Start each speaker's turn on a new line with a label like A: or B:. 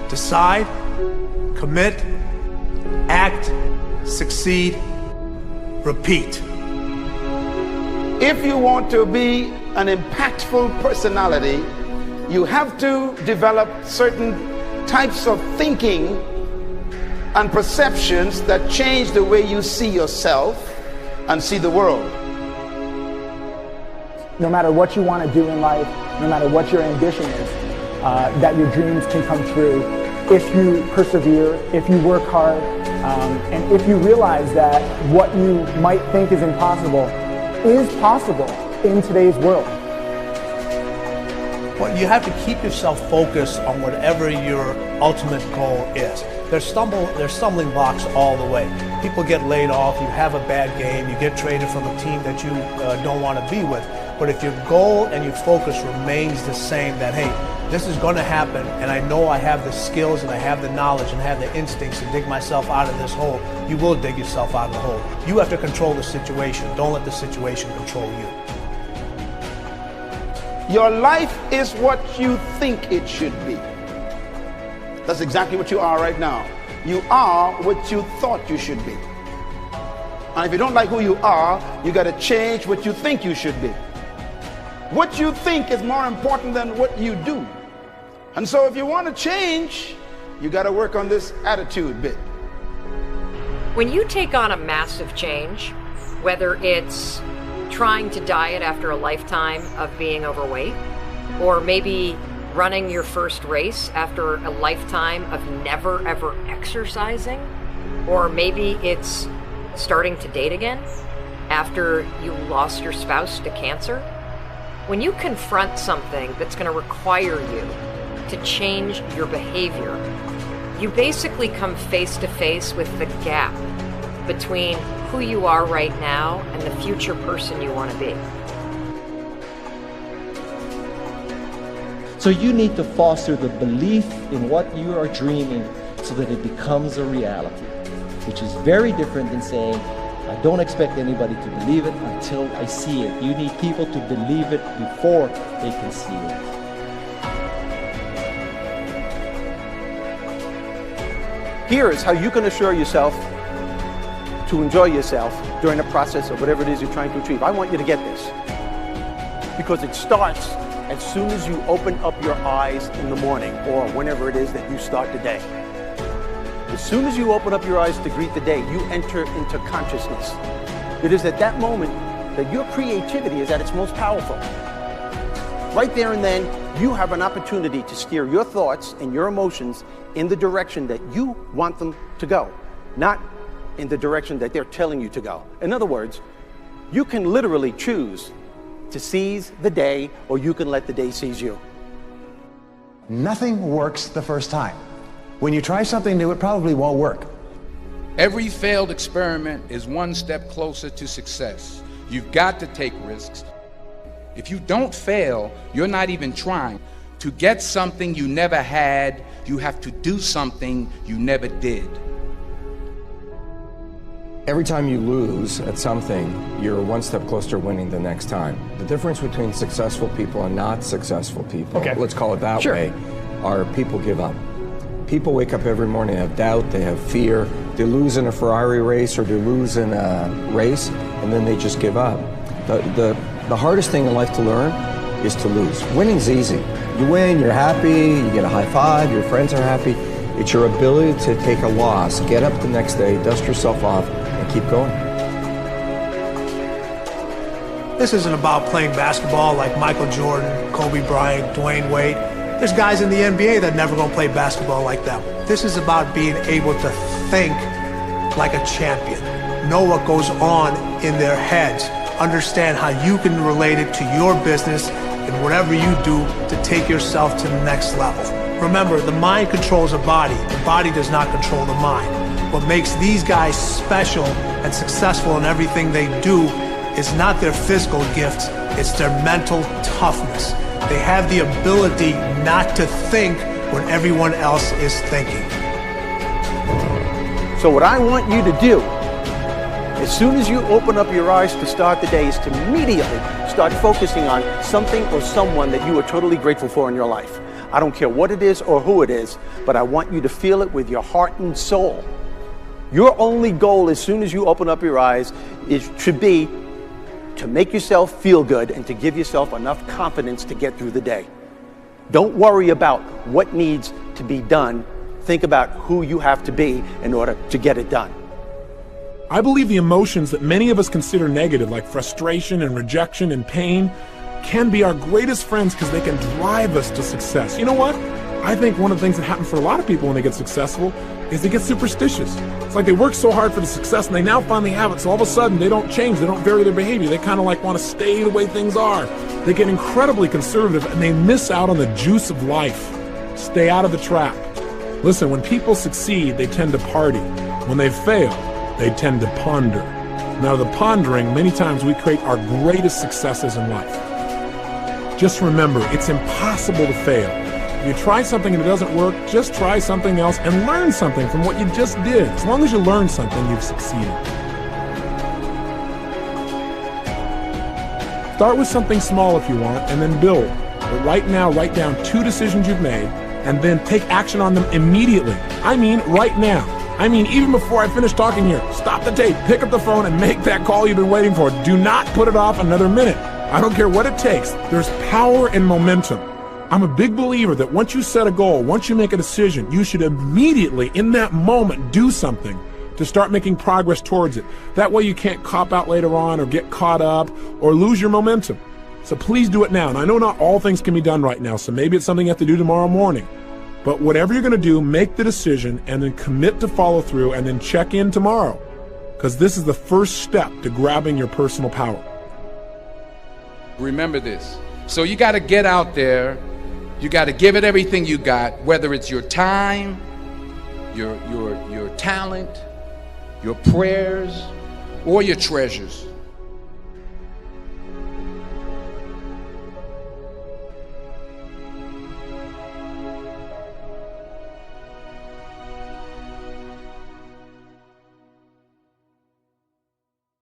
A: Decide, commit, act, succeed, repeat.
B: If you want to be an impactful personality, you have to develop certain types of thinking and perceptions that change the way you see yourself and see the world.
C: No matter what you want to do in life, no matter what your ambition is, that your dreams can come true if you persevere, if you work hard, and if you realize that what you might think is impossible is possible in today's world.
A: Well, you have to keep yourself focused on whatever your ultimate goal is. There's stumbling blocks all the way. People get laid off, you have a bad game, you get traded from a team that you don't want to be with. But if your goal and your focus remains the same, that hey, this is going to happen, and I know I have the skills and I have the knowledge and I have the instincts to dig myself out of this hole, you will dig yourself out of the hole. You have to control the situation. Don't let the situation control you.
B: Your life is what you think it should be. That's exactly what you are right now. You are what you thought you should be. And if you don't like who you are, you got to change what you think you should be. What you think is more important than what you do. And so if you want to change, you got to work on this attitude bit.
D: When you take on a massive change, whether it's trying to diet after a lifetime of being overweight, or maybe running your first race after a lifetime of never ever exercising, or maybe it's starting to date again after you lost your spouse to cancer, when you confront something that's going to require you to change your behavior, you basically come face to face with the gap between who you are right now and the future person you want to be.
E: So you need to foster the belief in what you are dreaming so that it becomes a reality, which is very different than saying, I don't expect anybody to believe it until I see it. You need people to believe it before they can see it.
F: Here is how you can assure yourself to enjoy yourself during the process of whatever it is you're trying to achieve. I want you to get this, because it starts as soon as you open up your eyes in the morning or whenever it is that you start the day. As soon as you open up your eyes to greet the day, you enter into consciousness. It is at that moment that your creativity is at its most powerful. Right there and then, you have an opportunity to steer your thoughts and your emotions in the direction that you want them to go, not in the direction that they're telling you to go. In other words, you can literally choose to seize the day, or you can let the day seize you.
G: Nothing works the first time. When you try something new, it probably won't work.
H: Every failed experiment is one step closer to success. You've got to take risks. If you don't fail, you're not even trying. To get something you never had, you have to do something you never did.
I: Every time you lose at something, you're one step closer to winning the next time. The difference between successful people and not successful people, let's call it that way, are people give up. People wake up every morning, have doubt, they have fear, they lose in a Ferrari race or they lose in a race, and then they just give up. The hardest thing in life to learn is to lose. Winning's easy. You win, you're happy, you get a high five, your friends are happy. It's your ability to take a loss, get up the next day, dust yourself off, and keep going.
A: This isn't about playing basketball like Michael Jordan, Kobe Bryant, Dwayne Wade. There's guys in the NBA that never gonna play basketball like them. This is about being able to think like a champion, know what goes on in their heads, understand how you can relate it to your business and whatever you do to take yourself to the next level. Remember, the mind controls the body does not control the mind. What makes these guys special and successful in everything they do is not their physical gifts, it's their mental toughness. They have the ability not to think when everyone else is thinking.
F: So what I want you to do, as soon as you open up your eyes to start the day, is to immediately start focusing on something or someone that you are totally grateful for in your life. I don't care what it is or who it is, but I want you to feel it with your heart and soul. Your only goal as soon as you open up your eyes should be to make yourself feel good and to give yourself enough confidence to get through the day. Don't worry about what needs to be done. Think about who you have to be in order to get it done.
J: I believe the emotions that many of us consider negative, like frustration and rejection and pain, can be our greatest friends because they can drive us to success. You know what? I think one of the things that happens for a lot of people when they get successful is they get superstitious. It's like they work so hard for the success and they now finally have it, so all of a sudden they don't change, they don't vary their behavior, they kind of like want to stay the way things are. They get incredibly conservative and they miss out on the juice of life. Stay out of the trap. Listen, when people succeed, they tend to party. When they fail, they tend to ponder. Now, the pondering, many times we create our greatest successes in life. Just remember, it's impossible to fail. If you try something and it doesn't work, just try something else and learn something from what you just did. As long as you learn something, you've succeeded. Start with something small if you want, and then build. But right now, write down 2 decisions you've made, and then take action on them immediately. I mean, right now. I mean, even before I finish talking here, stop the tape, pick up the phone, and make that call you've been waiting for. Do not put it off another minute. I don't care what it takes. There's power in momentum. I'm a big believer that once you set a goal, once you make a decision, you should immediately, in that moment, do something to start making progress towards it. That way you can't cop out later on or get caught up or lose your momentum. So please do it now. And I know not all things can be done right now, so maybe it's something you have to do tomorrow morning. But whatever you're going to do, make the decision and then commit to follow through and then check in tomorrow. Because this is the first step to grabbing your personal power.
H: Remember this. So you got to get out there. You got to give it everything you got, whether it's your time, your talent, your prayers, or your treasures.